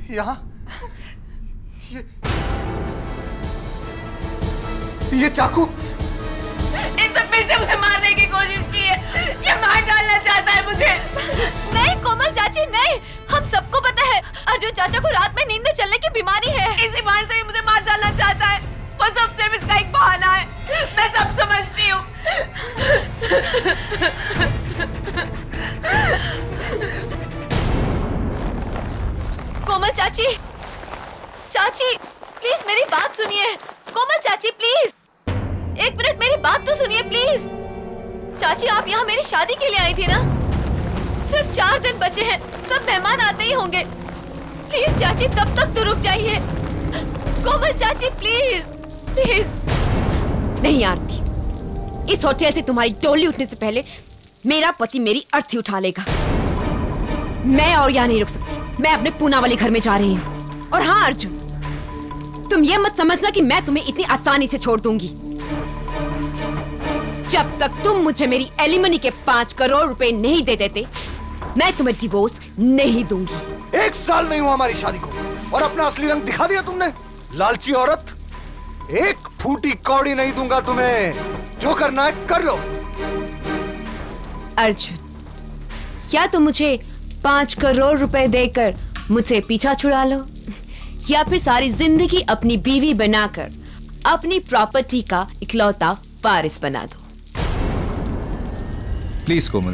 यहाँ ये चाकू, इसने फिर से मुझे मारने की कोशिश की है। ये मार डालना चाहता है मुझे। नहीं कोमल चाची नहीं, हम सबको पता है अर्जुन चाचा को रात में नींद में चलने की बीमारी है। इसी बार से ये मुझे मार डालना चाहता है। वो सब सिर्फ इसका एक बहाना है। मैं सब समझती हूँ। कोमल चाची, चाची प्लीज मेरी बात सुनिए। कोमल चाची प्लीज एक मिनट मेरी बात तो सुनिए प्लीज। चाची आप यहाँ मेरी शादी के लिए आई थी ना? सिर्फ 4 दिन बचे हैं, सब मेहमान आते ही होंगे। प्लीज चाची तब तक तो रुक जाइए। कोमल चाची प्लीज प्लीज। नहीं आरती, इस होटल से तुम्हारी टोली उठने से पहले मेरा पति मेरी अर्थी उठा लेगा। मैं और यहाँ नहीं रुक सकती। मैं अपने पूना वाले घर में जा रही हूँ। और हाँ अर्जुन, तुम ये मत समझना कि मैं तुम्हें इतनी आसानी से छोड़ दूंगी। जब तक तुम मुझे मेरी एलिमनी के 5 करोड़ रुपए नहीं दे देते, मैं तुम्हें डिवोर्स नहीं दूंगी। 1 साल नहीं हुआ हमारी शादी को और अपना असली रंग दिखा दिया तुमने। लालची औरत, 1 फूटी कौड़ी नहीं दूंगा तुम्हें। जो करना है कर लो। अर्जुन, क्या तुम मुझे 5 करोड़ रुपए देकर मुझसे पीछा छुड़ा लो, या फिर सारी जिंदगी अपनी बीवी बनाकर अपनी प्रॉपर्टी का इकलौता वारिस बना दो? प्लीज कोमल,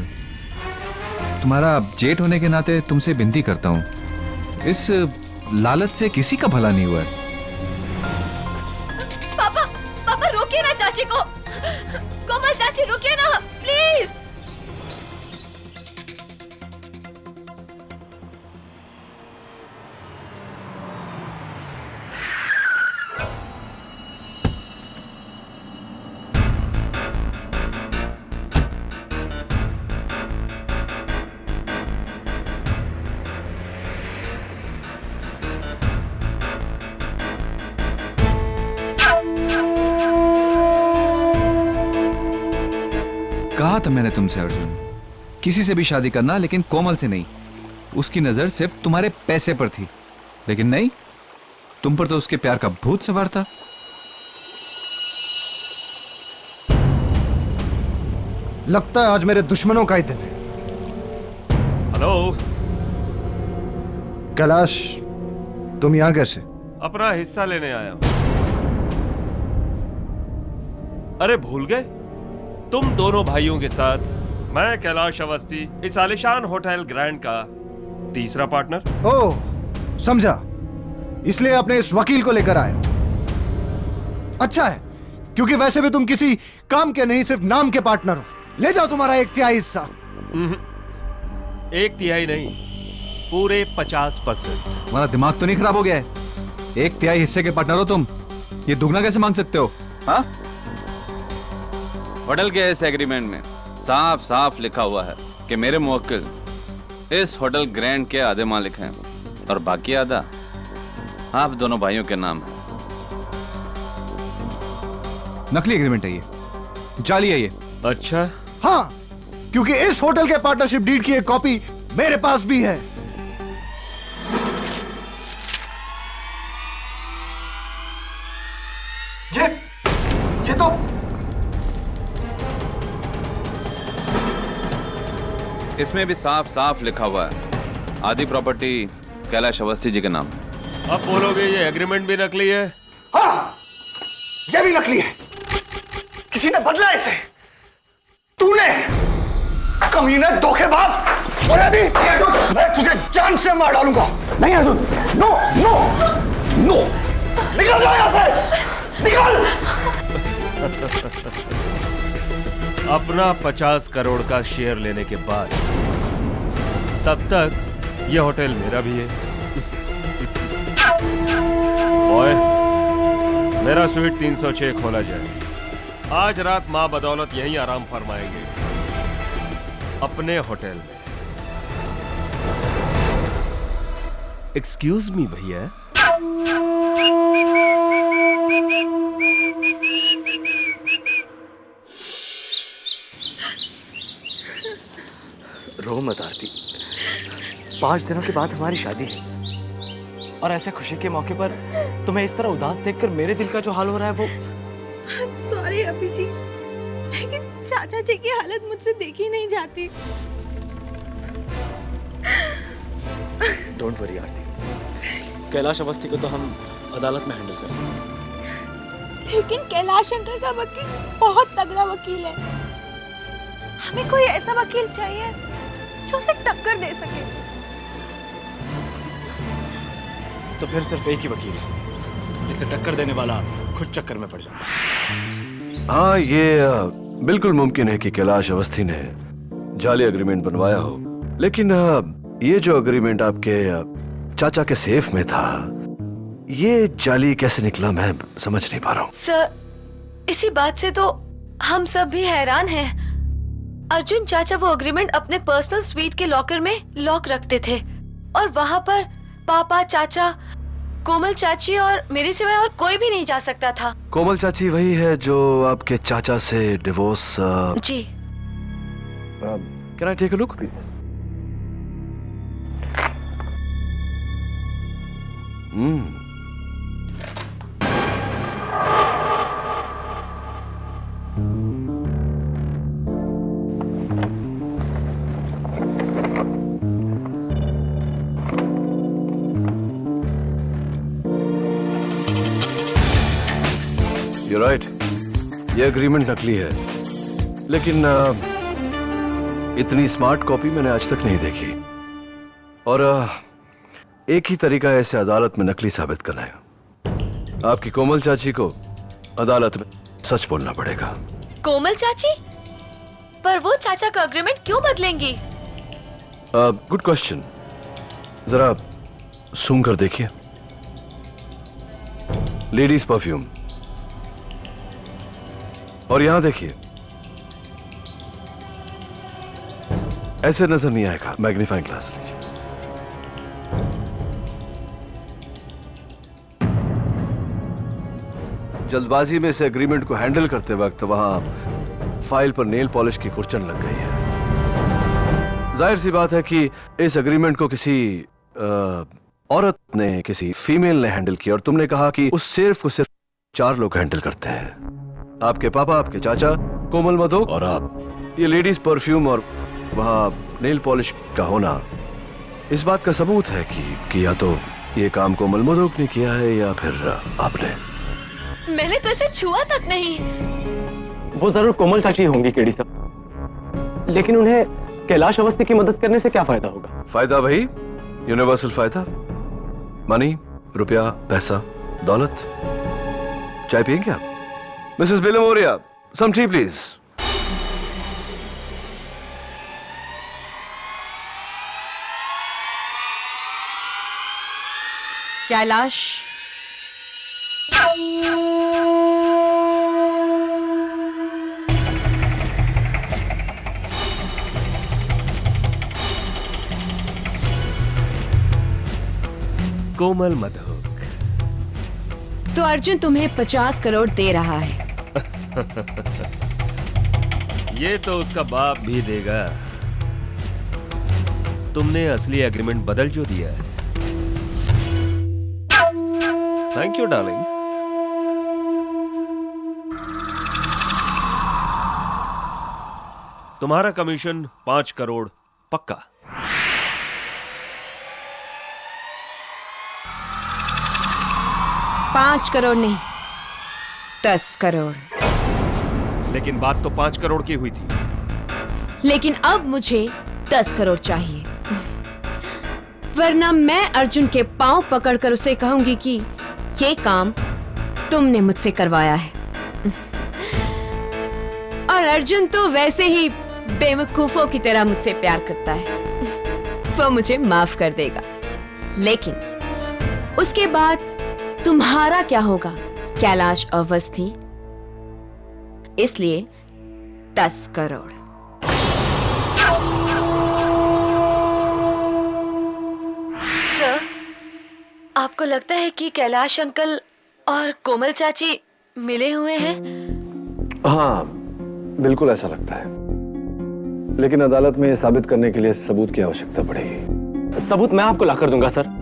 तुम्हारा जेठ होने के नाते तुमसे विनती करता हूँ, इस लालच से किसी का भला नहीं हुआ है। पापा पापा रोकिए ना चाची को। कोमल चाची रुकिए ना प्लीज। कहा था मैंने तुमसे अर्जुन, किसी से भी शादी करना लेकिन कोमल से नहीं। उसकी नजर सिर्फ तुम्हारे पैसे पर थी, लेकिन नहीं, तुम पर तो उसके प्यार का भूत सवार था। लगता है आज मेरे दुश्मनों का ही दिन है। हेलो कैलाश, तुम यहाँ कैसे? अपना हिस्सा लेने आया हूं। अरे भूल गए, तुम दोनों भाइयों के साथ मैं कैलाश अवस्थी इस आलिशान होटल ग्रैंड का तीसरा पार्टनर। ओह, समझा। इसलिए अपने इस वकील को लेकर आए। अच्छा है, क्योंकि वैसे भी तुम किसी काम के नहीं, सिर्फ नाम के पार्टनर हो। ले जाओ तुम्हारा 1/3 हिस्सा। 1/3 नहीं, पूरे 50%। तुम्हारा दिमाग तो नहीं खराब हो गया है? 1/3 हिस्से के पार्टनर हो तुम, ये दुगना कैसे मांग सकते हो? हाँ, होटल के इस एग्रीमेंट में साफ साफ लिखा हुआ है कि मेरे मुवक्किल इस होटल ग्रैंड के आधे मालिक हैं और बाकी आधा आप दोनों भाइयों के नाम है। नकली एग्रीमेंट है ये, जाली है ये। अच्छा, हाँ, क्योंकि इस होटल के पार्टनरशिप डीड की एक कॉपी मेरे पास भी है। ये तो इसमें भी साफ साफ लिखा हुआ है आधी प्रॉपर्टी कैलाश अवस्थी जी के नाम है। अब बोलोगे ये एग्रीमेंट भी नकली है? हाँ, ये भी नकली है। किसी ने बदला इसे। तूने, कमीने, धोखेबाज। और अभी मैं तुझे जान से मार डालूंगा। नहीं अर्जुन, नो नो नो, निकल जाओ यहाँ से, निकल। अपना 50 करोड़ का शेयर लेने के बाद तब तक यह होटल मेरा भी है। ओए, मेरा स्वीट 306 खोला जाए। आज रात मां बदौलत यहीं आराम फरमाएंगे, अपने होटल में। एक्सक्यूज मी भैया। रो मत आरती, 5 दिनों के बाद हमारी शादी है। और ऐसे खुशी के मौके पर तुम्हें इस तरह उदास देखकर मेरे दिल का जो हाल हो रहा है वो। सॉरी अभी जी, लेकिन चाचा जी की हालत मुझसे देखी नहीं जाती। डोंट वरी आरती, कैलाश अवस्थी को तो हम अदालत में हैंडल करेंगे। लेकिन कैलाश अंकल का वकील बहुत तगड़ा वकील है। हमें कोई ऐसा वकील चाहिए जो उसे टक्कर दे सके। तो फिर सिर्फ एक ही वकील है जिसे टक्कर देने वाला खुद चक्कर में पड़ जाता है। हाँ, ये बिल्कुल मुमकिन है कि कैलाश अवस्थी ने जाली एग्रीमेंट बनवाया हो, लेकिन ये जो एग्रीमेंट आपके चाचा के सेफ में था, ये जाली कैसे निकला मैं समझ नहीं पा रहा हूँ। सर, इसी बात से तो हम सब भी हैरान हैं। अर्जुन चाचा वो एग्रीमेंट अपने पर्सनल स्वीट के लॉकर में लॉक रखते थे और वहाँ पर पापा, चाचा, कोमल चाची और मेरे सिवाय और कोई भी नहीं जा सकता था। कोमल चाची वही है जो आपके चाचा से डिवोर्स। जी। Can I take a look please? You're right. ये एग्रीमेंट नकली है, लेकिन इतनी स्मार्ट कॉपी मैंने आज तक नहीं देखी। और एक ही तरीका है इसे अदालत में नकली साबित करना है। आपकी कोमल चाची को अदालत में सच बोलना पड़ेगा। कोमल चाची? पर वो चाचा का एग्रीमेंट क्यों बदलेंगी? Good question. जरा सूंघ कर देखिए। Ladies perfume. और यहां देखिए, ऐसे नजर नहीं आएगा। मैग्नीफाइंग ग्लास लीजिए। जल्दबाजी में इस एग्रीमेंट को हैंडल करते वक्त वहां फाइल पर नेल पॉलिश की कुर्चन लग गई है। जाहिर सी बात है कि इस एग्रीमेंट को किसी औरत ने, किसी फीमेल ने हैंडल किया, और तुमने कहा कि उस सेफ को सिर्फ 4 लोग हैंडल करते हैं। आपके पापा, आपके चाचा, कोमल मधोक और आप। ये लेडीज परफ्यूम और वहां नेल पॉलिश का होना इस बात का सबूत है कि या तो ये काम कोमल मधोक ने किया है या फिर आपने। मैंने तो इसे छुआ तक नहीं। वो जरूर कोमल चाची होंगी केडी साहब, लेकिन उन्हें कैलाश अवस्थी की मदद करने से क्या फायदा होगा? फायदा वही यूनिवर्सल फायदा, मनी, रुपया, पैसा, दौलत। चाय पियेंगे आप? Mrs Belmoria, some tea please. Kailash, Komal Madhok. तो अर्जुन तुम्हें 50 करोड़ दे रहा है। ये तो उसका बाप भी देगा। तुमने असली एग्रीमेंट बदल जो दिया है। Thank you darling. तुम्हारा कमीशन 5 करोड़ पक्का। पांच करोड़ नहीं, 10 करोड़। लेकिन बात तो 5 करोड़ की हुई थी। लेकिन अब मुझे 10 करोड़ चाहिए, वरना मैं अर्जुन के पांव पकड़कर उसे कहूंगी कि ये काम तुमने मुझसे करवाया है। और अर्जुन तो वैसे ही बेवकूफों की तरह मुझसे प्यार करता है, वो मुझे माफ कर देगा। लेकिन उसके बाद तुम्हारा क्या होगा कैलाश अवस्थी? इसलिए 10 करोड़। सर, आपको लगता है कि कैलाश अंकल और कोमल चाची मिले हुए हैं? हाँ, बिल्कुल ऐसा लगता है, लेकिन अदालत में यह साबित करने के लिए सबूत की आवश्यकता पड़ेगी। सबूत मैं आपको लाकर दूंगा सर।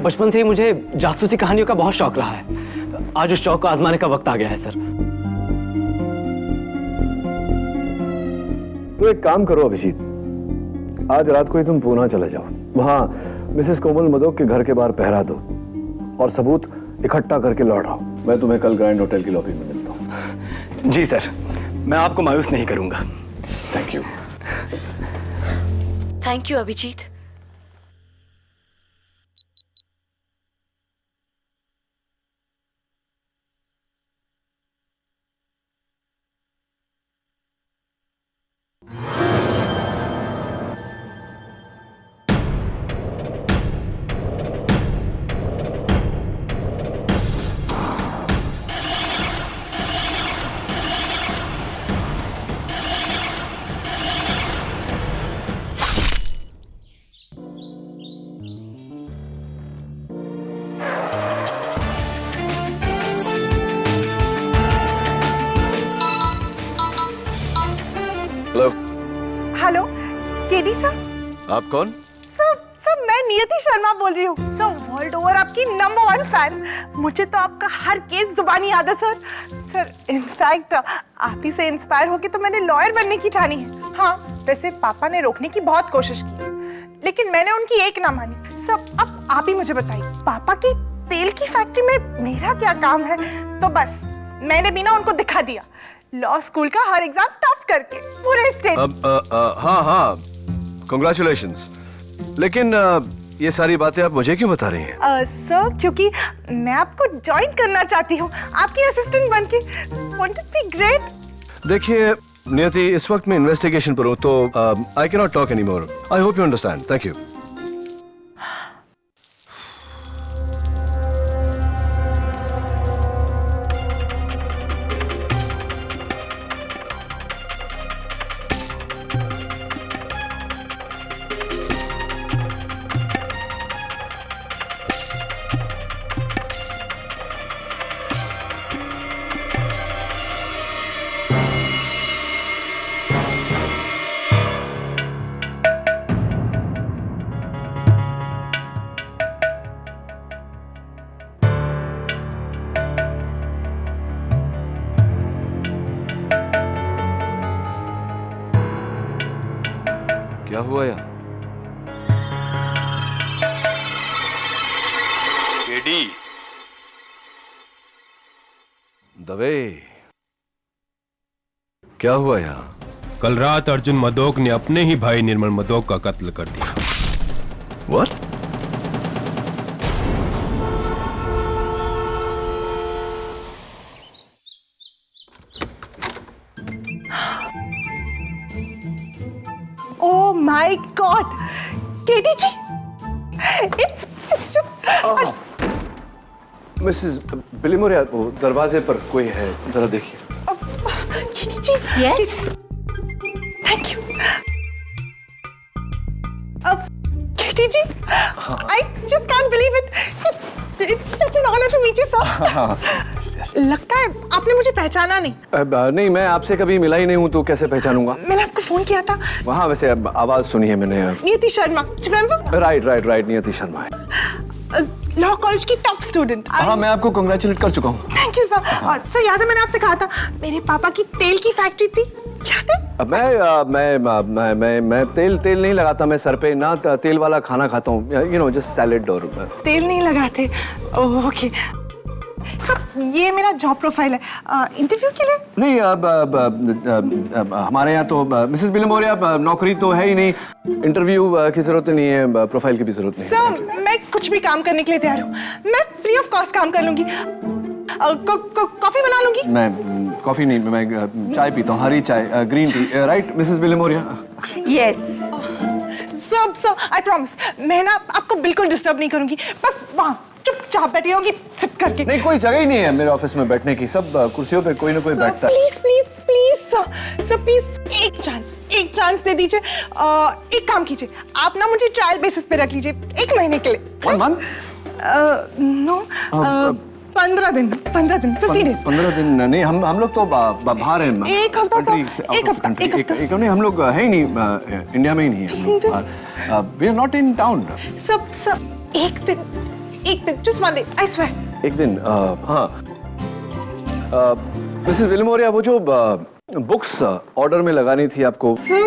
बचपन से ही मुझे जासूसी कहानियों का बहुत शौक रहा है। आज उस शौक को आजमाने का वक्त आ गया है सर। तो एक काम करो अभिजीत, आज रात को ही तुम पूना चले जाओ, वहां मिसेस कोमल मदोक के घर के बाहर पहरा दो और सबूत इकट्ठा करके लौट आओ। मैं तुम्हें कल ग्रैंड होटल की लॉबी में मिलता हूँ। जी सर, मैं आपको मायूस नहीं करूंगा। Thank you. Thank you Abhijeet. Hello. Hello KD sir. आप कौन? सर मैं नियति शर्मा बोल रही हूँ सर, वर्ल्ड ओवर आपकी नंबर 1 फैन। मुझे तो आपका हर केस जुबानी याद है सर। सर इनफैक्ट आप ही से इंस्पायर होके तो मैंने लॉयर बनने की ठानी है। हाँ वैसे पापा ने रोकने की बहुत कोशिश की लेकिन मैंने उनकी एक ना मानी। सर अब आप ही मुझे बताइए, पापा की तेल की फैक्ट्री में मेरा क्या काम है? तो बस मैंने भी ना उनको दिखा दिया, लॉ स्कूल का हर एग्जाम टॉप करके पूरे स्टेट। हाँ हाँ, कांग्रेचुलेशंस। लेकिन ये सारी बातें आप मुझे क्यों बता रही हैं? सर क्योंकि मैं आपको ज्वाइन करना चाहती हूँ आपकी असिस्टेंट बनके। Won't it be great? देखिए नियति, इस वक्त मैं इन्वेस्टिगेशन पर हूँ तो I can not talk any more. I hope you understand. Thank you. क्या हुआ यार? केडी, दवे, क्या हुआ यहाँ? कल रात अर्जुन मदोक ने अपने ही भाई निर्मल मदोक का कत्ल कर दिया। What? Oh my God, KD ji, it's just Mrs Bilimoria, वो दरवाजे पर कोई है, जरा देखिए। KD ji. Yes? Thank you. KD ji, I just can't believe it. It's such an honor to meet you, sir. लगता है आपने मुझे पहचाना नहीं। नहीं, मैं आपसे कभी मिला ही नहीं हूँ तो कैसे पहचानूंगा? मैंने आपको फोन किया था। वहाँ वैसे आवाज सुनी है मैंने। नियति शर्मा, रिमेम्बर? राइट, नियति शर्मा है। लॉ कॉलेज की टॉप स्टूडेंट। हाँ, मैं आपको कांग्रेचुलेट कर चुका हूँ। Thank you sir. और सर याद है मैंने आपसे कहा था मेरे पापा की तेल की फैक्ट्री थी, याद है? मैं तेल नहीं लगाता मैं सर पे, ना तेल वाला खाना खाता हूँ, यू नो, जस्ट सैलेड। और तेल नहीं लगाते? ओके सर, ये मेरा जॉब प्रोफाइल है इंटरव्यू के लिए। नहीं, अब हमारे यहाँ तो मिसेस बिलिमोरिया नौकरी तो है ही नहीं, इंटरव्यू की जरूरत नहीं है, प्रोफाइल की भी जरूरत नहीं। सर मैं कुछ भी काम करने के लिए तैयार हूँ, मैं फ्री ऑफ कॉस्ट काम कर लूंगी। कॉफी बना लूंगी। मैं कॉफी नहीं, मैं चाय पीता हूँ, हरी चाय, green tea. Right Mrs Bilimoria? Yes. Sir I promise मैं ना आपको बिल्कुल डिस्टर्ब नहीं करूंगी, बस वहाँ चुपचाप बैठी रहूंगी सिप करके। नहीं, कोई जगह ही नहीं है मेरे ऑफिस में बैठने की, सब कुर्सियों पे कोई ना कोई बैठता है। प्लीज सर प्लीज एक चांस दे दीजिए। एक काम कीजिए, आप ना मुझे ट्रायल बेसिस पे रख लीजिए 1 महीने के लिए। 1 month? नो 15 दिन 15 डेज। 15 दिन नहीं, हम लोग तो बाहर हैं। एक हफ्ता सर, एक हफ्ता। नहीं, हम लोग है ही नहीं, इंडिया में ही नहीं है। We are not in town. सब एक दिन एक दिन, just one day, I swear. एक दिन हाँ मिसेस विल्मोरिया, वो जो बुक्स ऑर्डर में लगानी थी आपको। Sir,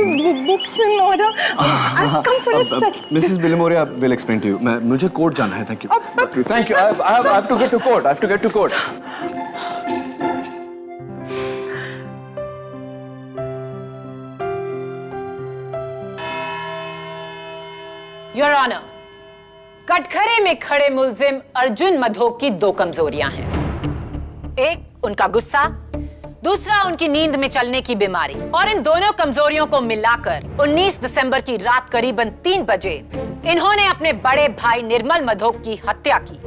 books in order. I've come for a sec. Mrs Wilmoria will explain to you. मुझे कोर्ट जाना है। Thank you thank you. I have to get to court. I have to get to court. Your honour, कटघरे में खड़े मुल्जिम अर्जुन मधोक की दो कमजोरियां हैं। एक, उनका गुस्सा, दूसरा उनकी नींद में चलने की बीमारी। और इन दोनों कमजोरियों को मिलाकर 19 दिसंबर की रात करीबन 3 बजे इन्होंने अपने बड़े भाई निर्मल मधोक की हत्या की,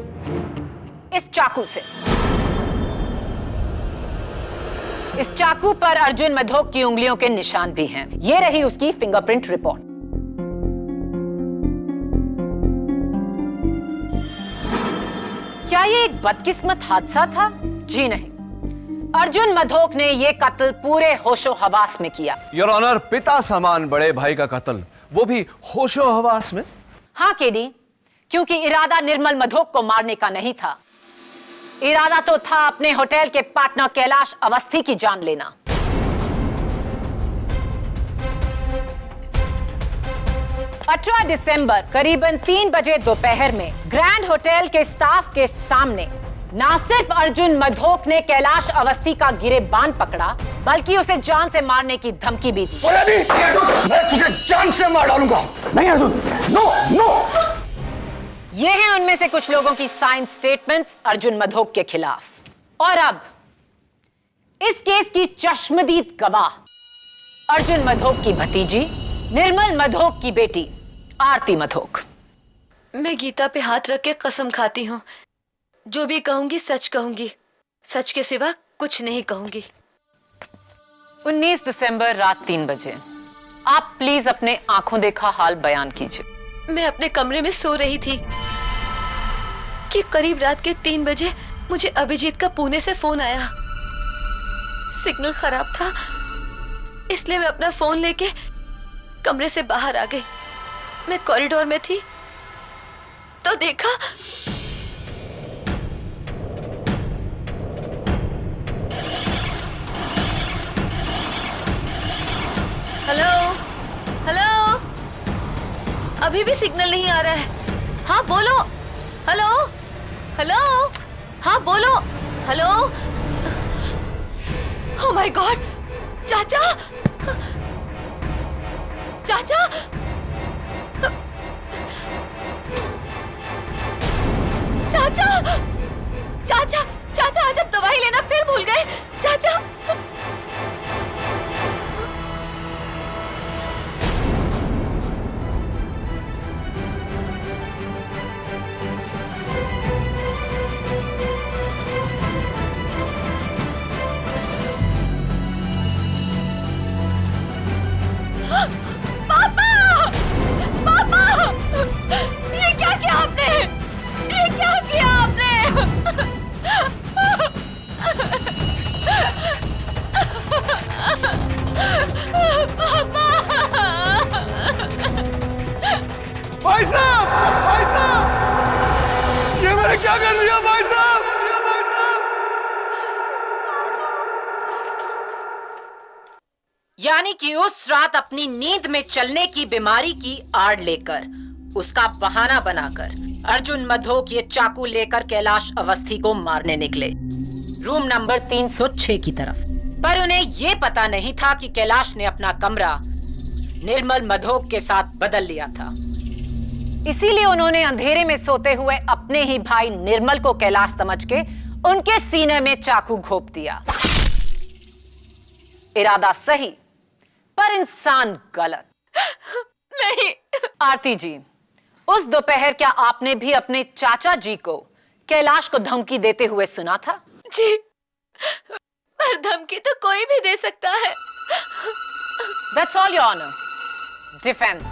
इस चाकू से। इस चाकू पर अर्जुन मधोक की उंगलियों के निशान भी हैं। ये रही उसकी फिंगरप्रिंट रिपोर्ट। क्या ये एक बदकिस्मत हादसा था? जी नहीं, अर्जुन मधोक ने ये कत्ल पूरे होशो हवास में किया। योर ऑनर, पिता समान बड़े भाई का कत्ल, वो भी होशो हवास में। हाँ केडी, क्योंकि इरादा निर्मल मधोक को मारने का नहीं था। इरादा तो था अपने होटल के पार्टनर कैलाश अवस्थी की जान लेना। अठारह दिसंबर करीबन 3 बजे दोपहर में ग्रैंड होटल के स्टाफ के सामने न सिर्फ अर्जुन मधोक ने कैलाश अवस्थी का गिरेबान पकड़ा, बल्कि उसे जान से मारने की धमकी भी दी। मैं तुझे जान से मार डालूंगा। नहीं अर्जुन, नो नो। ये हैं उनमें से कुछ लोगों की साइन स्टेटमेंट्स अर्जुन मधोक के खिलाफ। और अब इस केस की चश्मदीद गवाह अर्जुन मधोक की भतीजी निर्मल मधोक की बेटी आरती मधोक। मैं गीता पे हाथ रख के कसम खाती हूँ, जो भी कहूंगी सच कहूंगी, सच के सिवा कुछ नहीं कहूंगी। 19 दिसंबर रात 3 बजे आप प्लीज अपने आंखों देखा हाल बयान कीजिए। मैं अपने कमरे में सो रही थी कि करीब रात के 3 बजे मुझे अभिजीत का पुणे से फोन आया। सिग्नल खराब था, इसलिए मैं अपना फोन लेके कमरे से बाहर आ गई। मैं कॉरिडोर में थी तो देखा हेलो हेलो, अभी भी सिग्नल नहीं आ रहा है। हाँ बोलो। हेलो हेलो, हाँ बोलो। हेलो। ओह माय गॉड, चाचा चाचा चाचा चाचा चाचा, आज अब दवाई लेना फिर भूल गए। चाचा ये क्या किया आपने? ये क्या किया आपने? भाई साहब, भाई साहब, ये मैंने क्या कर दिया भाई साहब? यानी कि उस रात अपनी नींद में चलने की बीमारी की आड़ लेकर, उसका बहाना बनाकर अर्जुन मधोक ये चाकू लेकर कैलाश अवस्थी को मारने निकले, रूम नंबर 306 की तरफ। पर उन्हें ये पता नहीं था कि कैलाश ने अपना कमरा निर्मल मधोक के साथ बदल लिया था। इसीलिए उन्होंने अंधेरे में सोते हुए अपने ही भाई निर्मल को कैलाश समझ के उनके सीने में चाकू घोंप दिया। इरादा सही पर इंसान गलत। नहीं। आरती जी, उस दोपहर क्या आपने भी अपने चाचा जी को कैलाश को धमकी देते हुए सुना था? जी, पर धमकी तो कोई भी दे सकता है। That's all, Your Honor. Defense.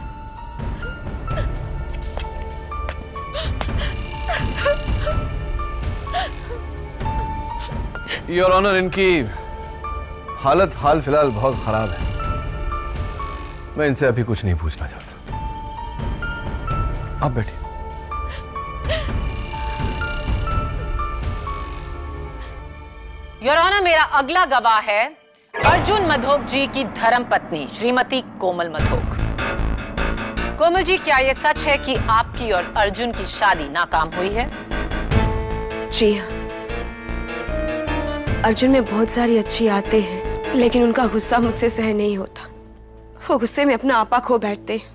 Your honour, इनकी हालत हाल फिलहाल बहुत खराब है। मैं इनसे अभी कुछ नहीं पूछना चाहता। आप बैठिए। योर ऑनर, मेरा अगला गवाह है अर्जुन मधोक जी की धर्म पत्नी श्रीमती कोमल मधोक। कोमल जी, क्या यह सच है कि आपकी और अर्जुन की शादी नाकाम हुई है? जी हाँ, अर्जुन में बहुत सारी अच्छी आदतें हैं, लेकिन उनका गुस्सा मुझसे सह नहीं होता। वो गुस्से में अपना आपा खो बैठते हैं।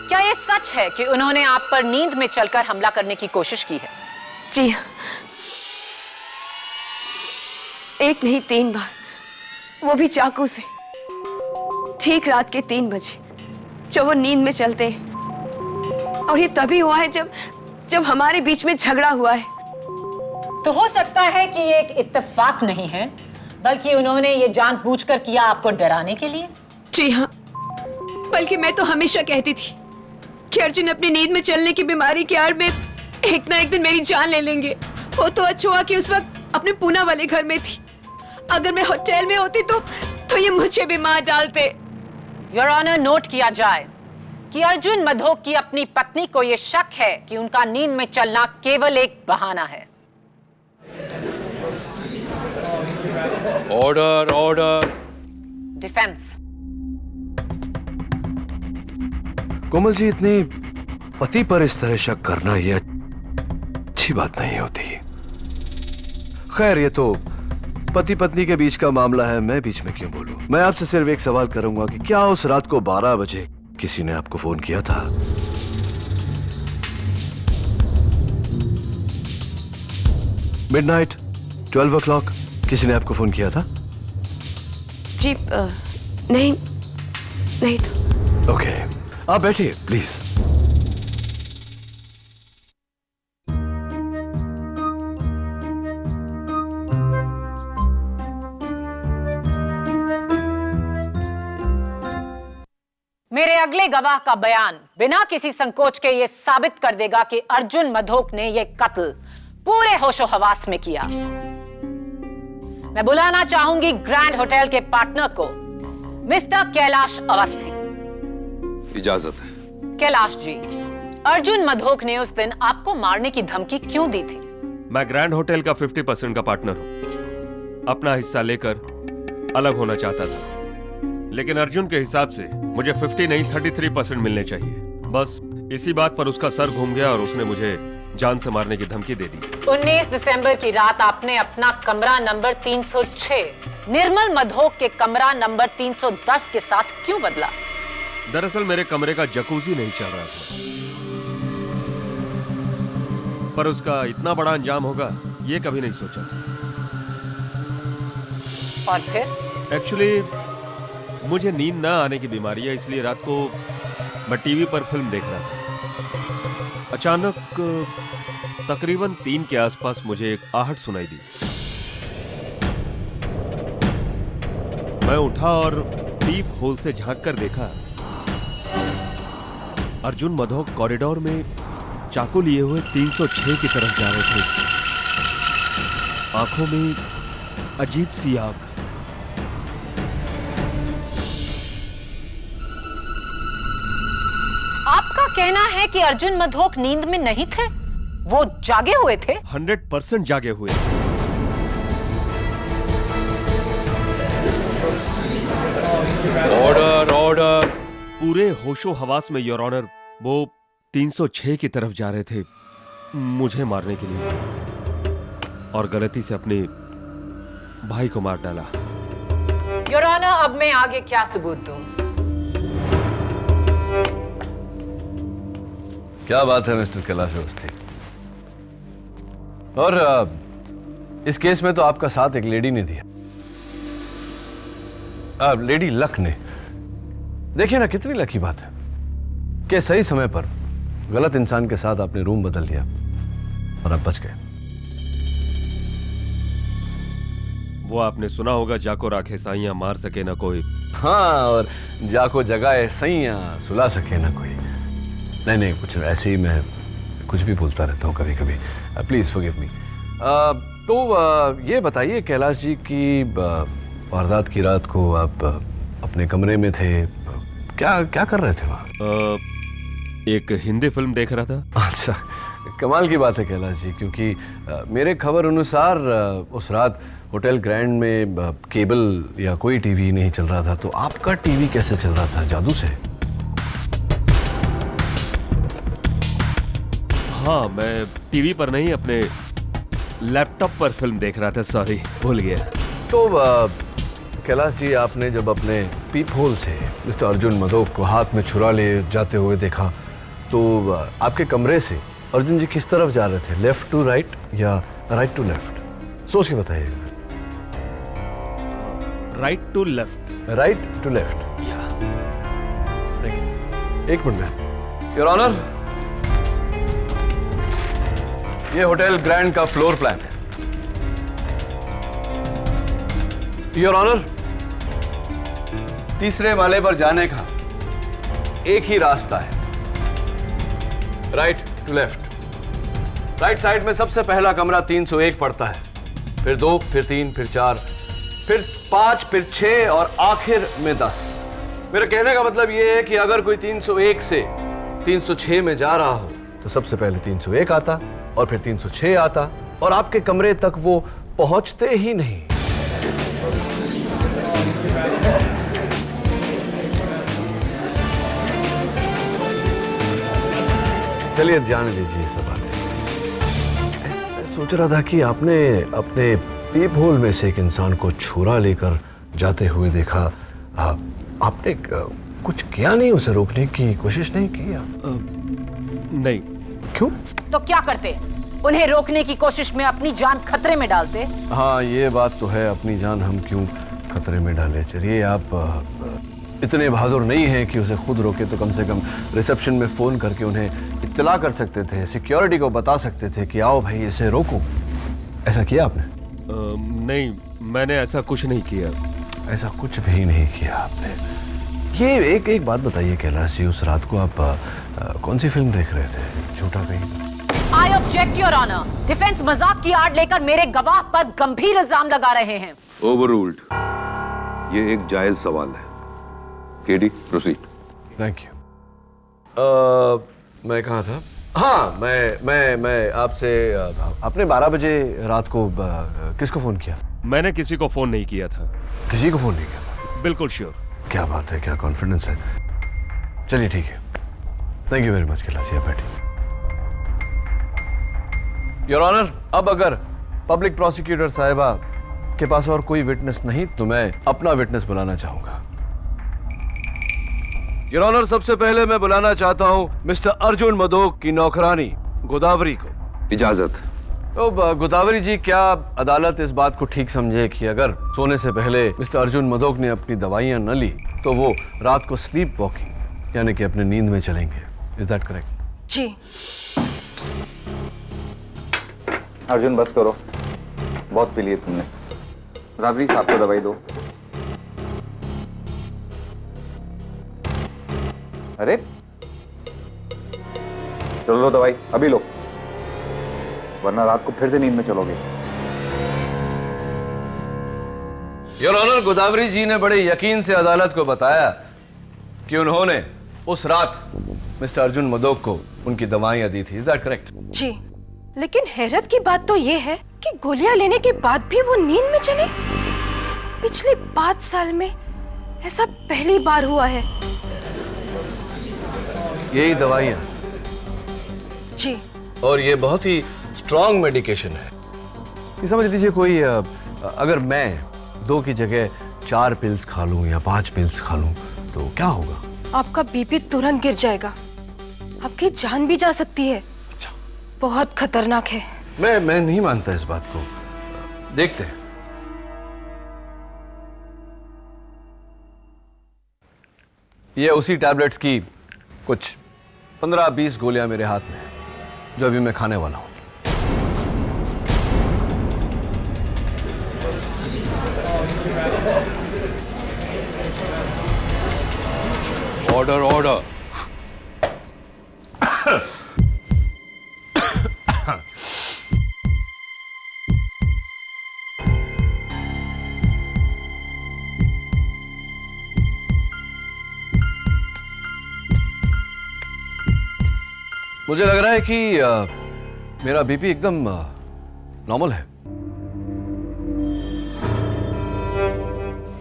क्या यह सच है कि उन्होंने आप पर नींद में चलकर हमला करने की कोशिश की है? जी हाँ, एक नहीं 3 बार, वो भी चाकू से। ठीक रात के 3 बजे जब वो नींद में चलते हैं। और ये तभी हुआ है जब हमारे बीच में झगड़ा हुआ है। तो हो सकता है कि ये एक इत्तेफाक नहीं है, बल्कि उन्होंने ये जानबूझकर किया आपको डराने के लिए। जी हाँ, बल्कि मैं तो हमेशा कहती थी कि अर्जुन अपनी नींद में चलने की बीमारी की आड़ में एक ना एक दिन मेरी जान ले लेंगे। वो तो अच्छा हुआ कि उस वक्त अपने पूना वाले घर में थी। अगर मैं होटल में होती तो ये मुझे भी मार डालते। योर ऑनर, नोट किया जाए कि अर्जुन मधोक की अपनी पत्नी को यह शक है कि उनका नींद में चलना केवल एक बहाना है। Order order. Defence. Komal ji, इतनी पति पर इस तरह शक करना ये अच्छी बात नहीं होती। खैर, ये तो पति पत्नी के बीच का मामला है, मैं बीच में क्यों बोलूं। मैं आपसे सिर्फ एक सवाल करूंगा कि क्या उस रात को 12 बजे किसी ने आपको फोन किया था? मिडनाइट 12 o'clock किसी ने आपको फोन किया था? जी नहीं तो। ओके, आप बैठिए प्लीज। मेरे अगले गवाह का बयान बिना किसी संकोच के यह साबित कर देगा कि अर्जुन मधोक ने यह कत्ल पूरे होशो हवास में किया। मैं बुलाना चाहूंगी ग्रैंड होटल के पार्टनर को, मिस्टर कैलाश अवस्थी। इजाजत है। कैलाश जी, अर्जुन मधोक ने उस दिन आपको मारने की धमकी क्यों दी थी? मैं ग्रैंड होटल का 50% का पार्टनर हूं। अपना हिस्सा लेकर अलग होना चाहता था, लेकिन अर्जुन के हिसाब से मुझे 50 नहीं 33% मिलने चाहिए। बस इसी बात पर उसका सर घूम गया और उसने मुझे जान से मारने की धमकी दे दी। 19 दिसंबर की रात आपने अपना कमरा नंबर 306 निर्मल मधोक के कमरा नंबर 310 के साथ क्यों बदला? दरअसल मेरे कमरे का जकूजी नहीं चल रहा था, पर उसका इतना बड़ा अंजाम होगा ये कभी नहीं सोचा। और फिर? एक्चुअली मुझे नींद ना आने की बीमारी है, इसलिए रात को मैं टीवी पर फिल्म देख रहा था। अचानक तकरीबन 3 के आसपास मुझे एक आहट सुनाई दी। मैं उठा और पीप होल से झांक कर देखा, अर्जुन मधोक कॉरिडोर में चाकू लिए हुए 306 की तरफ जा रहे थे। आंखों में अजीब सी आग। आपका कहना है कि अर्जुन मधोक नींद में नहीं थे, वो जागे हुए थे? 100% जागे हुए। Order order. पूरे होशो हवास में योर ऑनर, वो 306 की तरफ जा रहे थे मुझे मारने के लिए, और गलती से अपने भाई को मार डाला। योर ऑनर, अब मैं आगे क्या सबूत दूं? क्या बात है मिस्टर कैलाश अवस्थी। और इस केस में तो आपका साथ एक लेडी ने दिया, लेडी लक ने। देखिए ना, कितनी लकी बात है कि सही समय पर गलत इंसान के साथ आपने रूम बदल लिया और आप बच गए। वो आपने सुना होगा, जाको राखे साइयां मार सके ना कोई। हाँ, और जाको जगाए सैयां सुला सके ना कोई। नहीं, कुछ ऐसे ही मैं कुछ भी बोलता रहता हूँ कभी कभी। Please forgive me. तो ये बताइए कैलाश जी की वारदात की रात को आप अपने कमरे में थे, क्या कर रहे थे वहाँ? एक हिंदी फिल्म देख रहा था। अच्छा, कमाल की बात है कैलाश जी, क्योंकि मेरे खबर अनुसार उस रात होटल ग्रैंड में केबल या कोई टीवी नहीं चल रहा था, तो आपका टीवी कैसे चल रहा था? जादू से? हाँ, मैं टीवी पर नहीं अपने लैपटॉप पर फिल्म देख रहा था, सॉरी भूल गया। तो कैलाश जी, आपने जब अपने पीप होल से मिस्टर अर्जुन मदोक को हाथ में छुरा ले जाते हुए देखा, तो आपके कमरे से अर्जुन जी किस तरफ जा रहे थे? लेफ्ट टू राइट या राइट टू लेफ्ट? सोच के बताइए। Right to left. Right to left. एक मिनट में। योर ऑनर, ये होटल ग्रैंड का फ्लोर प्लान है। योर ऑनर, तीसरे वाले पर जाने का एक ही रास्ता है, right to left. Right side में सबसे पहला कमरा 301 पड़ता है, फिर 2, फिर 3, फिर 4, फिर 5, फिर 6 और आखिर में 10। मेरे कहने का मतलब यह है कि अगर कोई 301 से 306 में जा रहा हो तो सबसे पहले 301 आता और फिर 306 आता और आपके कमरे तक वो पहुंचते ही नहीं। चलिए जाने दीजिए ये सब बातें। मैं सोच रहा था कि आपने अपने पीप होल में से एक इंसान को छुरा लेकर जाते हुए देखा, आपने कुछ किया नहीं? उसे रोकने की कोशिश नहीं की आप? नहीं। क्यों? तो क्या करते? उन्हें रोकने की कोशिश में अपनी जान खतरे में डालते। हाँ, ये बात तो है, अपनी जान हम क्यों खतरे में डाले। चलिए, आप इतने बहादुर नहीं हैं कि उसे खुद रोके, तो कम से कम रिसेप्शन में फोन करके उन्हें इत्तला कर सकते थे, सिक्योरिटी को बता सकते थे कि आओ भाई इसे रोको। ऐसा किया आपने? नहीं, मैंने ऐसा कुछ नहीं किया। ऐसा कुछ भी नहीं किया आपने। ये एक बात बताइए कैलाश जी, उस रात को आप कौन सी फिल्म देख रहे थे? झूठा कहीं? I object your honour. Defence मजाक की आड़ लेकर मेरे गवाह पर गंभीर इल्जाम लगा रहे हैं। ओवररूल्ड। ये एक जायज सवाल है। KD, proceed. Thank you. मैं कहाँ था? हाँ, मैं आपसे आपने 12 बजे रात को किसको फोन किया? मैंने किसी को फोन नहीं किया था। किसी को फोन नहीं किया? बिल्कुल श्योर। क्या बात है, क्या कॉन्फिडेंस है। चलिए ठीक है, thank you very much Kailash ji, बैठिए। योर ऑनर, अब अगर पब्लिक प्रोसिक्यूटर साहिबा के पास और कोई विटनेस नहीं तो मैं अपना विटनेस बुलाना चाहूंगा। योर ऑनर, सबसे पहले मैं बुलाना चाहता हूं मिस्टर अर्जुन मदोक की नौकरानी गोदावरी को। इजाजत। तो गोदावरी जी, क्या अदालत इस बात को ठीक समझे कि अगर सोने से पहले मिस्टर अर्जुन मदोक ने अपनी दवाइयां न ली तो वो रात को स्लीप वॉकिंग यानी कि अपने नींद में चलेंगे? Is that correct? जी। अर्जुन बस करो, बहुत पी लिए तुमने। गोदावरी साहब को दवाई दो। अरे चलो लो दवाई, अभी लो, वरना रात को फिर से नींद में चलोगे। योर ऑनर, गोदावरी जी ने बड़े यकीन से अदालत को बताया कि उन्होंने उस रात मिस्टर अर्जुन मदोक को उनकी दवाइयां दी थी। Is that correct? जी, लेकिन हैरत की बात तो ये है कि गोलियां लेने के बाद भी वो नींद में चले। पिछले 5 साल में ऐसा पहली बार हुआ है। यही दवाइयां? जी। और ये बहुत ही स्ट्रॉन्ग मेडिकेशन है। ये समझ लीजिए कोई अगर मैं 2 की जगह 4 पिल्स खा लूं या 5 पिल्स खा लूं तो क्या होगा? आपका बीपी तुरंत गिर जाएगा, आपकी जान भी जा सकती है। बहुत खतरनाक है। मैं नहीं मानता इस बात को। देखते हैं। ये उसी टैबलेट्स की कुछ 15-20 गोलियां मेरे हाथ में हैं जो अभी मैं खाने वाला हूं। Order order. मुझे लग रहा है कि मेरा बीपी एकदम नॉर्मल है।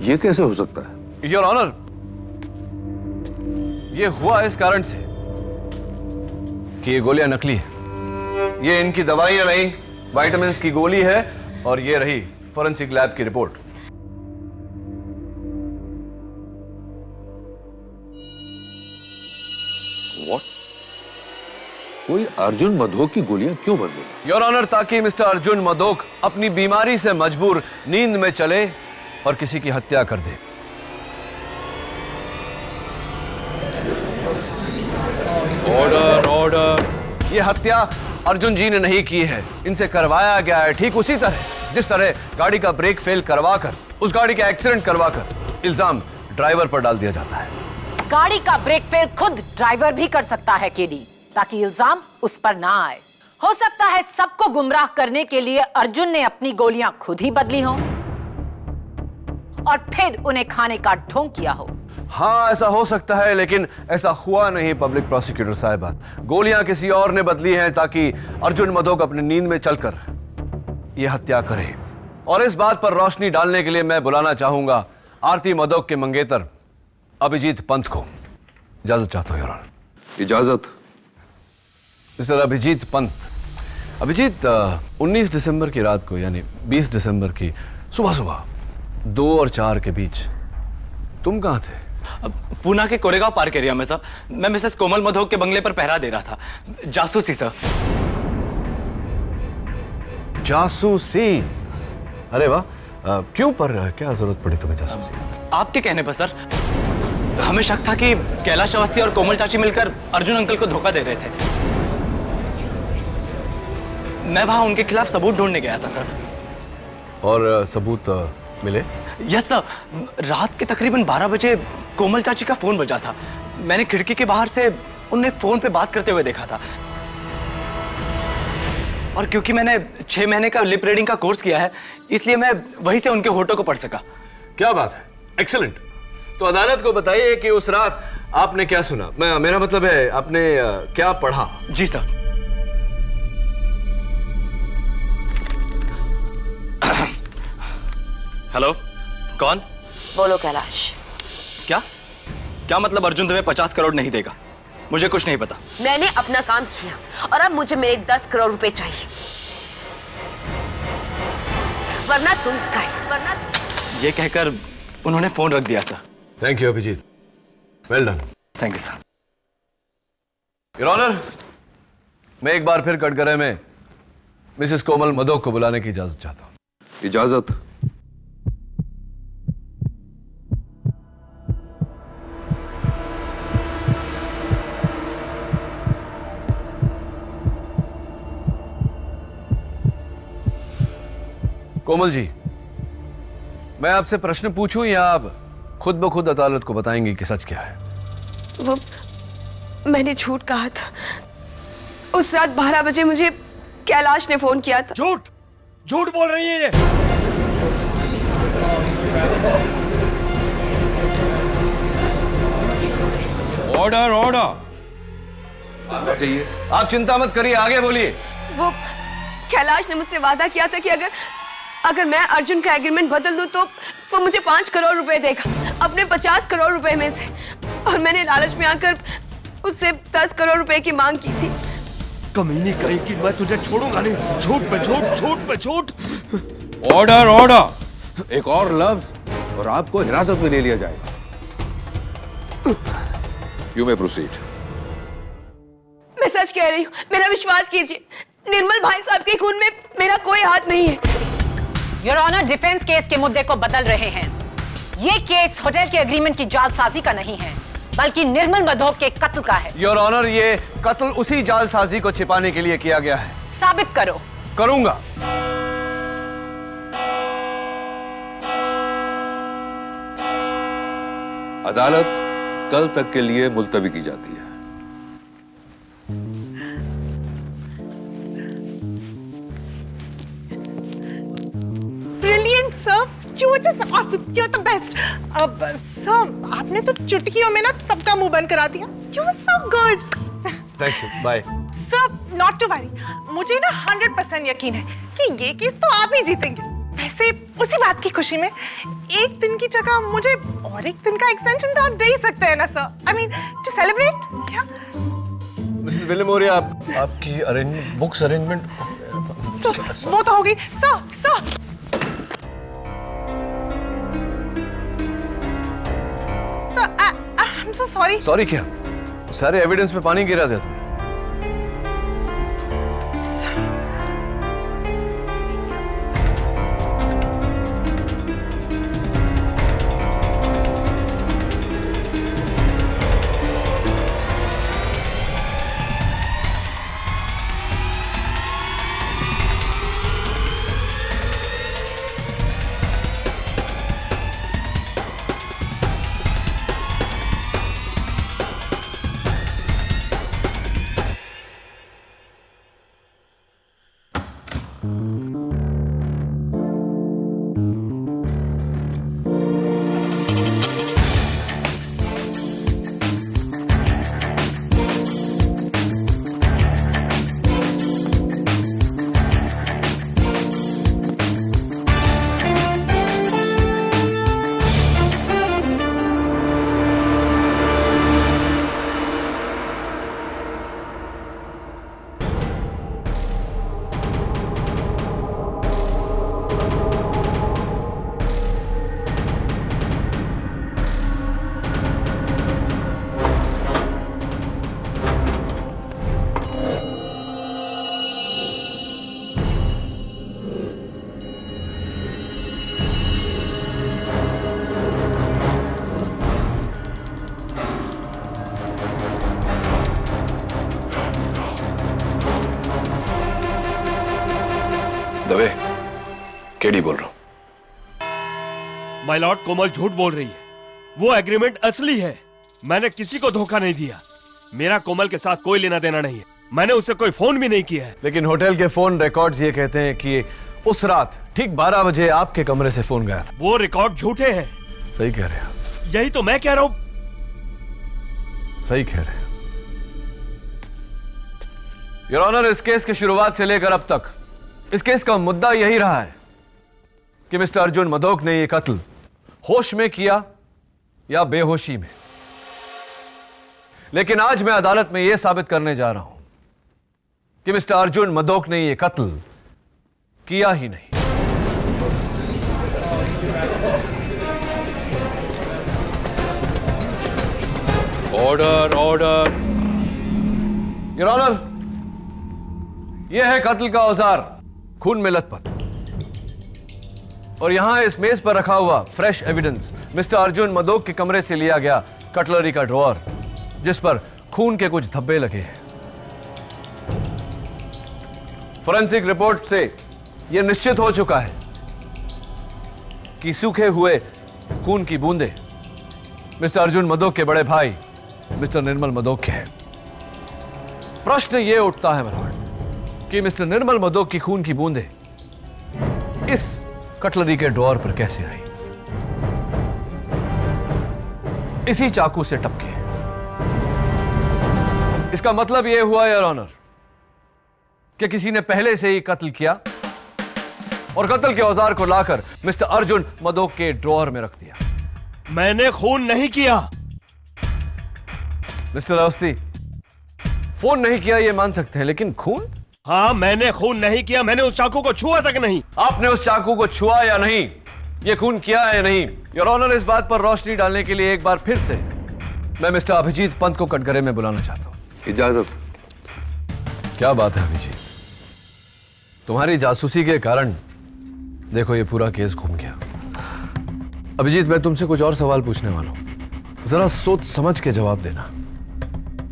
ये कैसे हो सकता है? योर ऑनर, ये हुआ इस कारण से कि ये गोलियां नकली है। ये इनकी दवाइयां नहीं, विटामिन्स की गोली है, और ये रही फोरेंसिक लैब की रिपोर्ट। What? कोई अर्जुन मधोक की गोलियां क्यों बदली? योर ऑनर, ताकि मिस्टर अर्जुन मधोक अपनी बीमारी से मजबूर नींद में चले और किसी की हत्या कर दे। Order, order. ये हत्या अर्जुन जी ने नहीं की है, इनसे करवाया गया है, ठीक उसी तरह जिस तरह गाड़ी का ब्रेक फेल करवाकर, उस गाड़ी का एक्सीडेंट करवाकर इल्जाम ड्राइवर पर डाल दिया जाता है। गाड़ी का ब्रेक फेल खुद ड्राइवर भी कर सकता है केडी, ताकि इल्जाम उस पर ना आए। हो सकता है सबको गुमराह करने के लिए अर्जुन ने अपनी गोलियां खुद ही बदली हो और फिर उन्हें खाने का ढोंग किया हो। हाँ, ऐसा हो सकता है, लेकिन ऐसा हुआ नहीं पब्लिक प्रोसिक्यूटर साहिबा। गोलियां किसी और ने बदली हैं ताकि अर्जुन मधोक अपनी नींद में चलकर यह हत्या करे। और इस बात पर रोशनी डालने के लिए मैं बुलाना चाहूंगा आरती मधोक के मंगेतर अभिजीत पंत को। इजाजत चाहता हूं योर ऑनर। इजाजत। मिस्टर अभिजीत पंत। अभिजीत, 19 दिसंबर की रात को, यानी 20 दिसंबर की सुबह सुबह 2 और 4 के बीच तुम कहां थे? पूना के कोरेगांव पार्क एरिया में सर। मैं मिसेस कोमल मधोक के बंगले पर पहरा दे रहा था, जासूसी सर। जासूसी? अरे वाह, क्यों, पर क्या जरूरत पड़ी तुम्हें जासूसी? आपके कहने पर सर, हमें शक था कि कैलाश अवस्थी और कोमल चाची मिलकर अर्जुन अंकल को धोखा दे रहे थे। मैं वहां उनके खिलाफ सबूत ढूंढने गया था सर। और सबूत मिले? Yes sir. रात के तकरीबन 12 बजे कोमल चाची का फोन बजा था। मैंने खिड़की के बाहर से उन्हें फोन पे बात करते हुए देखा था। और क्योंकि मैंने 6 महीने का लिप रीडिंग का कोर्स किया है, इसलिए मैं वहीं से उनके होठों को पढ़ सका। क्या बात है, एक्सीलेंट। तो अदालत को बताइए कि उस रात आपने क्या सुना। मेरा मतलब है, आपने क्या पढ़ा? जी सर। हेलो, कौन? बोलो कैलाश। क्या मतलब अर्जुन तुम्हें 50 करोड़ नहीं देगा? मुझे कुछ नहीं पता। मैंने अपना काम किया और अब मुझे मेरे 10 करोड़ रुपए चाहिए, वरना तुम गए, वरना। ये कहकर उन्होंने फोन रख दिया sir. Thank you Abhijeet, well done. Thank you sir. Your honour, मैं एक बार फिर कटघरे में मिसेस कोमल मधोक को बुलाने की इजाजत चाहता हूं। इजाजत। कोमल जी, मैं आपसे प्रश्न पूछूं या आप खुद ब खुद अदालत को बताएंगी कि सच क्या है? वो मैंने झूठ कहा था। उस रात 12 बजे मुझे कैलाश ने फोन किया था। झूठ बोल रही है ये। Order, order. चाहिए। आप चिंता मत करिए, आगे बोलिए। वो कैलाश ने मुझसे वादा किया था कि अगर मैं अर्जुन का एग्रीमेंट बदल दूं तो वो मुझे 5 करोड़ रुपए देगा, अपने 50 करोड़ रुपए में से। और मैंने लालच में आकर उससे 10 करोड़ रुपए की मांग की थी। कमीनी कहीं की, मैं तुझे छोड़ूंगा नहीं। झूठ पे झूठ, झूठ पे झूठ। Order, order. एक और लफ्ज और आपको हिरासत में ले लिया जाएगा। You may proceed. मैं सच कह रही हूँ, मेरा विश्वास कीजिए। निर्मल भाई साहब के खून में मेरा कोई हाथ नहीं है। योर ऑनर, डिफेंस केस के मुद्दे को बदल रहे हैं। ये केस होटल के एग्रीमेंट की जालसाजी का नहीं है, बल्कि निर्मल मधोक के कत्ल का है। योर ऑनर, ये कत्ल उसी जालसाजी को छिपाने के लिए किया गया है। साबित करो। करूंगा। अदालत कल तक के लिए मुलतवी की जाती है। Brilliant, sir. You were just awesome. You're the best. Sir, आपने तो चुटकियों में ना सबका मुंह बंद करा दिया. You were so good. Thank you, bye. Sir, not to worry. मुझे ना 100% यकीन है कि ये केस तो आप ही जीतेंगे. वैसे उसी बात की खुशी में एक दिन की जगह मुझे और एक दिन का एक्सटेंशन तो आप दे ही सकते हैं ना sir. I mean to celebrate. क्या मिसेस विलिमोरिया, आपकी बुक्स अरेंजमेंट वो तो हो गई sir. Sir I am so sorry. Sorry क्या? सारे एविडेंस पे पानी गिरा दिया तुम। दवे, केडी बोल रहा हूं। माय लॉर्ड, कोमल झूठ बोल रही है। वो एग्रीमेंट असली है। मैंने किसी को धोखा नहीं दिया। मेरा कोमल के साथ कोई लेना देना नहीं है। मैंने उसे कोई फोन भी नहीं किया है। लेकिन होटल के फोन रिकॉर्ड्स ये कहते हैं कि उस रात ठीक 12 बजे आपके कमरे से फोन गया था। वो रिकॉर्ड झूठे हैं। सही कह रहे हैं। यही तो मैं कह रहा हूं। सही कह रहे हैं। योर ऑनर, इस केस की शुरुआत से लेकर अब तक इस केस का मुद्दा यही रहा है कि मिस्टर अर्जुन मदोक ने यह कत्ल होश में किया या बेहोशी में। लेकिन आज मैं अदालत में यह साबित करने जा रहा हूं कि मिस्टर अर्जुन मदोक ने यह कत्ल किया ही नहीं। Order order. योर ऑनर, यह है कत्ल का औजार, खून में लथपथ। और यहां इस मेज पर रखा हुआ fresh evidence mister Arjun Madok के कमरे से लिया गया कटलरी का ड्रॉअर, जिस पर खून के कुछ धब्बे लगे हैं। फोरेंसिक रिपोर्ट से यह निश्चित हो चुका है कि सूखे हुए खून की बूंदें मिस्टर अर्जुन मदोक के बड़े भाई मिस्टर निर्मल मदोक के हैं। प्रश्न यह उठता है मनोहर कि मिस्टर निर्मल मदोक की खून की बूंदें इस कटलरी के ड्रॉअर पर कैसे आई? इसी चाकू से टपके। इसका मतलब यह हुआ योर ऑनर कि किसी ने पहले से ही कत्ल किया और कत्ल के औजार को लाकर मिस्टर अर्जुन मदोक के ड्रॉअर में रख दिया। मैंने खून नहीं किया। मिस्टर अवस्थी, फोन नहीं किया यह मान सकते हैं, लेकिन खून? हाँ, मैंने खून नहीं किया। मैंने उस चाकू को छुआ तक नहीं। आपने उस चाकू को छुआ या नहीं, यह खून किया है या नहीं, योर ऑनर, इस बात पर रोशनी डालने के लिए एक बार फिर से मैं मिस्टर अभिजीत पंत को कटघरे में बुलाना चाहता हूं। इजाजत। क्या बात है अभिजीत, तुम्हारी जासूसी के कारण देखो ये पूरा केस घूम गया। अभिजीत, मैं तुमसे कुछ और सवाल पूछने वाला हूं, जरा सोच समझ के जवाब देना,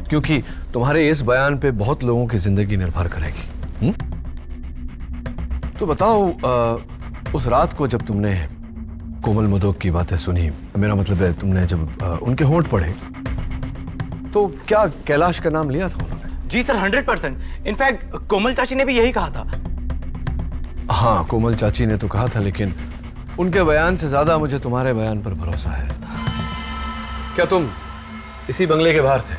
क्योंकि तुम्हारे इस बयान पे बहुत लोगों की जिंदगी निर्भर करेगी। तो बताओ, उस रात को जब तुमने कोमल मदोक की बातें सुनी, मेरा मतलब है तुमने जब उनके होंठ पढ़े, तो क्या कैलाश का नाम लिया था उन्होंने? जी सर, 100%। इनफैक्ट कोमल चाची ने भी यही कहा था। हाँ, कोमल चाची ने तो कहा था, लेकिन उनके बयान से ज्यादा मुझे तुम्हारे बयान पर भरोसा है। क्या तुम इसी बंगले के बाहर थे?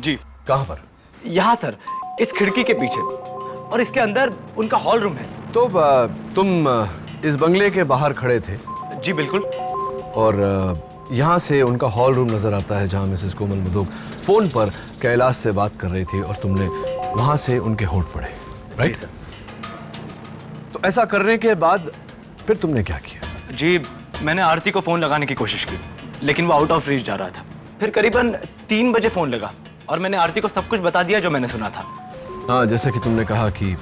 जी। कहां पर? यहां सर, इस खिड़की के पीछे, और इसके अंदर उनका हॉल रूम है। तो तुम इस बंगले के बाहर खड़े थे? जी बिल्कुल। और यहाँ से उनका हॉल रूम नजर आता है जहाँ मिसेस कोमल मधोक फोन पर कैलाश से बात कर रही थी और तुमने वहां से उनके होंठ पड़े, राइट सर? तो ऐसा करने के बाद फिर तुमने क्या किया? जी मैंने आरती को फोन लगाने की कोशिश की, लेकिन वो आउट ऑफ रीच जा रहा था। फिर करीबन 3 बजे फोन लगा और मैंने आरती को सब कुछ बता दिया जो मैंने सुना था। हाँ, जैसे कि तुमने कहा कि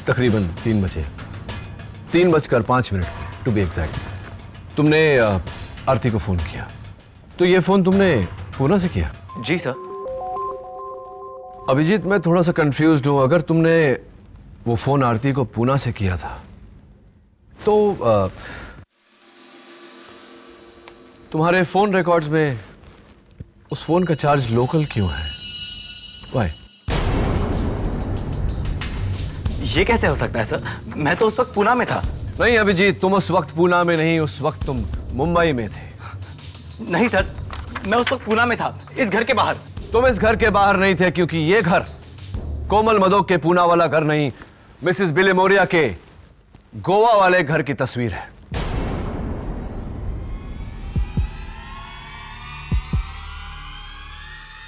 तकरीबन 3 बजे, 3:05 टू बी एग्जैक्ट, तुमने आरती को फोन किया। तो ये फोन तुमने पूना से किया? जी सर। अभिजीत, मैं थोड़ा सा कंफ्यूज्ड हूं। अगर तुमने वो फोन आरती को पूना से किया था तो तुम्हारे फोन रिकॉर्ड्स में उस फोन का चार्ज लोकल क्यों है? वाई? ये कैसे हो सकता है सर? मैं तो उस वक्त पूना में था। नहीं अभिजीत, तुम उस वक्त पूना में नहीं, उस वक्त तुम मुंबई में थे। नहीं सर, मैं उस वक्त पूना में था, इस घर के बाहर। तुम इस घर के बाहर नहीं थे क्योंकि ये घर कोमल मधोक के पूना वाला घर नहीं, मिसेस बिलेमोरिया के गोवा वाले घर की तस्वीर है।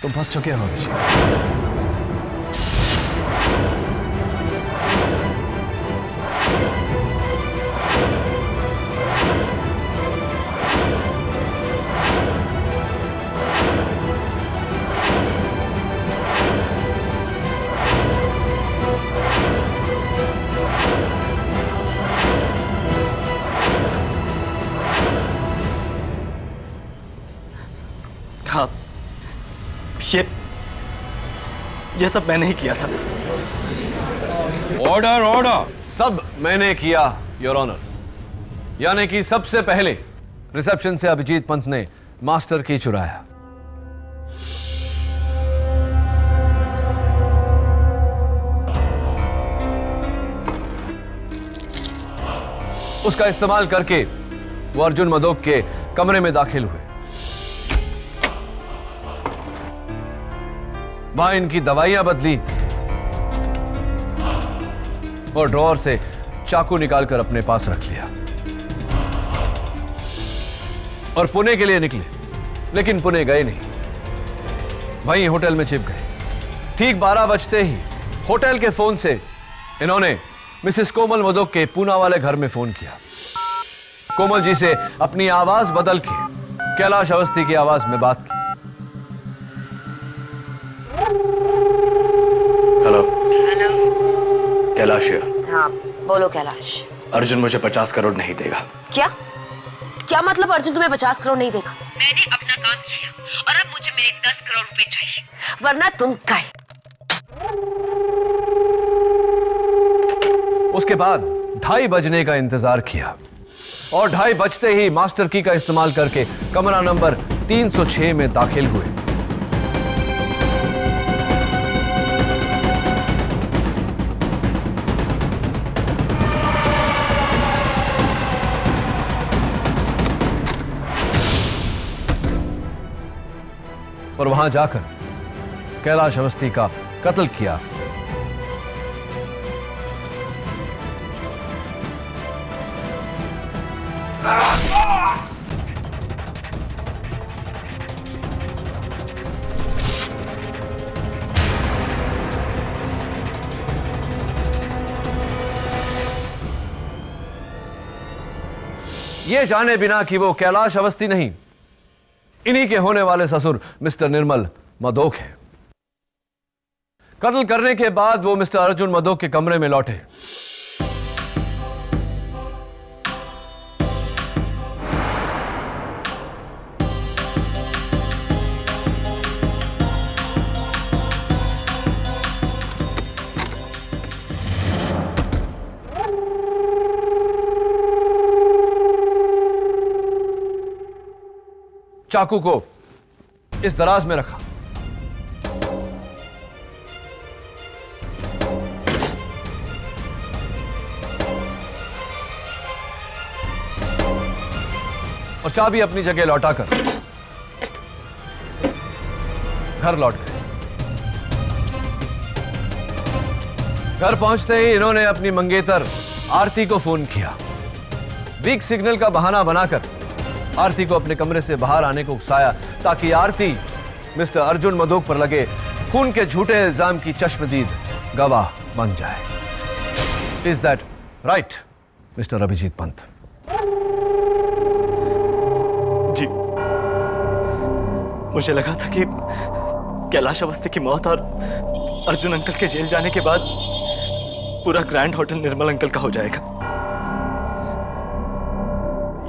तुम फंस चुके हो अभिजीत। हाँ, ये सब मैंने ही किया था। Order order. सब मैंने किया योर ऑनर। यानी कि सबसे पहले रिसेप्शन से अभिजीत पंत ने मास्टर की चुराया। उसका इस्तेमाल करके वो अर्जुन मधोक के कमरे में दाखिल हुए। वहां इनकी दवाइयां बदली और ड्रॉअर से चाकू निकालकर अपने पास रख लिया और पुणे के लिए निकले, लेकिन पुणे गए नहीं, वहीं होटल में छिप गए। ठीक 12 बजते ही होटल के फोन से इन्होंने मिसेस कोमल मधोक के पूना वाले घर में फोन किया। कोमल जी से अपनी आवाज बदल के कैलाश अवस्थी की आवाज में बात की। हेलो। हेलो। कैलाश है। हाँ बोलो कैलाश। अर्जुन मुझे 50 करोड़ नहीं देगा। क्या क्या मतलब अर्जुन तुम्हें 50 करोड़ नहीं देगा? मैंने अपना काम किया और अब मुझे मेरे 10 करोड़ रुपए चाहिए, वरना तुम गए। उसके बाद 2:30 बजने का इंतजार किया और 2:30 बजते ही मास्टर की का इस्तेमाल करके कमरा नंबर 306 में दाखिल हुए। और वहां जाकर कैलाश अवस्थी का कत्ल किया। ये जाने बिना कि वो कैलाश अवस्थी नहीं, इन्हीं के होने वाले ससुर मिस्टर निर्मल मधोक हैं। कत्ल करने के बाद वो मिस्टर अर्जुन मधोक के कमरे में लौटे। चाकू को इस दराज में रखा और चाबी अपनी जगह लौटाकर घर लौट गए। घर पहुंचते ही इन्होंने अपनी मंगेतर आरती को फोन किया। वीक सिग्नल का बहाना बनाकर आरती को अपने कमरे से बाहर आने को उकसाया ताकि आरती मिस्टर अर्जुन मधोक पर लगे खून के झूठे इल्जाम की चश्मदीद गवाह बन जाए। Is that right Mr Abhijeet Pant? जी, मुझे लगा था कि कैलाश अवस्थी की मौत और अर्जुन अंकल के जेल जाने के बाद पूरा ग्रैंड होटल निर्मल अंकल का हो जाएगा,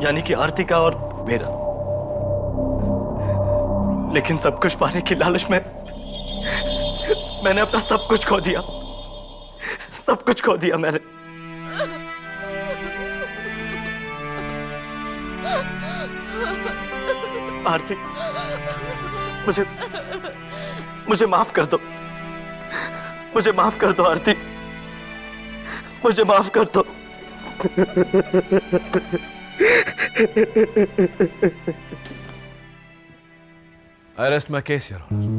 यानी कि आरती का और मेरा। लेकिन सब कुछ पाने की लालच में मैंने अपना सब कुछ खो दिया, सब कुछ खो दिया मैंने। आरती, मुझे माफ कर दो, मुझे माफ कर दो आरती, मुझे माफ कर दो। I rest my case, Your Honor.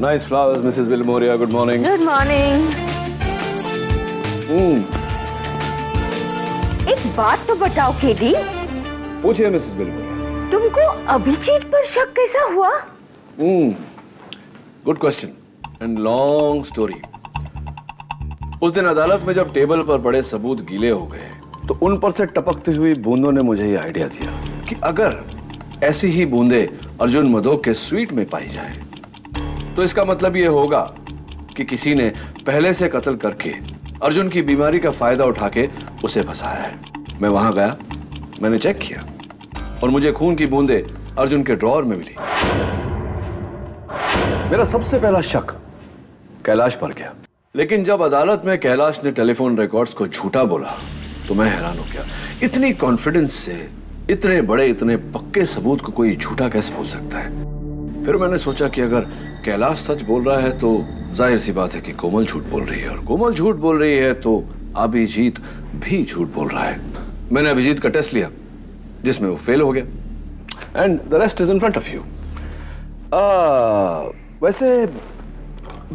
Nice flowers, Mrs. Vilmoria. Good morning. Good morning. एक बात तो बताओ केडी, पूछिए मिसेस विल्मोरिया। तुमको अभिजीत पर शक कैसा हुआ? Good question and long story. उस दिन अदालत में जब टेबल पर बड़े सबूत गीले हो गए तो उन पर से टपकती हुई बूंदों ने मुझे ये आइडिया दिया कि अगर ऐसी ही बूंदे अर्जुन मधोक के स्वीट में पाई जाए तो इसका मतलब ये होगा कि किसी ने पहले से कत्ल करके अर्जुन की बीमारी का फायदा उठा के उसे फंसाया है। मैं वहां गया, मैंने चेक किया और मुझे खून की बूंदें अर्जुन के ड्रॉअर में मिली। मेरा सबसे पहला शक कैलाश पर गया, लेकिन जब अदालत में कैलाश ने टेलीफोन रिकॉर्ड्स को झूठा बोला तो मैं हैरान हो गया। इतनी कॉन्फिडेंस से इतने बड़े इतने पक्के सबूत को कोई झूठा कैसे बोल सकता है? फिर मैंने सोचा कि अगर कैलाश सच बोल रहा है तो जाहिर सी बात है कि कोमल झूठ बोल रही है, और कोमल झूठ बोल रही है तो अभिजीत भी झूठ बोल रहा है। मैंने अभिजीत का टेस्ट लिया जिसमें वो फेल हो गया and the rest is in front of you. वैसे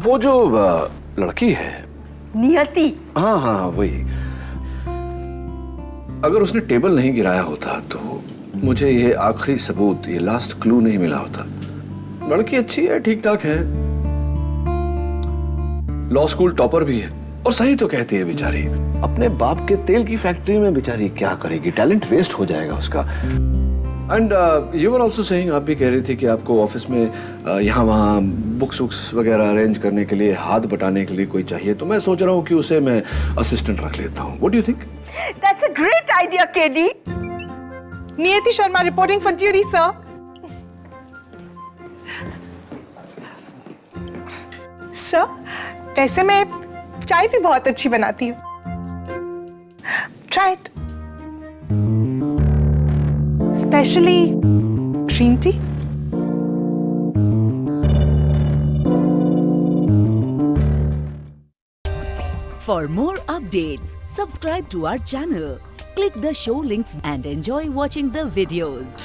वो जो लड़की है नियति, हाँ हाँ वही, अगर उसने टेबल नहीं गिराया होता तो मुझे ये आखिरी सबूत, ये लास्ट क्लू नहीं मिला होता। लड़की अच्छी है, ठीक ठाक है, लॉ स्कूल टॉपर भी है, और सही तो कहती है बेचारी। अपने बाप के तेल की फैक्ट्री में बेचारी क्या करेगी, टैलेंट वेस्ट हो जाएगा उसका। And you are also saying, आप भी कह रही थी कि आपको ऑफिस में यहाँ वहाँ बुक्स वुक्स वगैरह अरेंज करने के लिए, हाथ बटाने के लिए कोई चाहिए, तो मैं सोच रहा हूँ कि उसे मैं असिस्टेंट रख लेता हूँ। What do you think? That's a great idea KD. Niyati Sharma reporting for duty sir. Sir, वैसे मैं चाय भी बहुत अच्छी बनाती हूँ, try it, specially green tea. For more updates, subscribe to our channel, click the show links and enjoy watching the videos.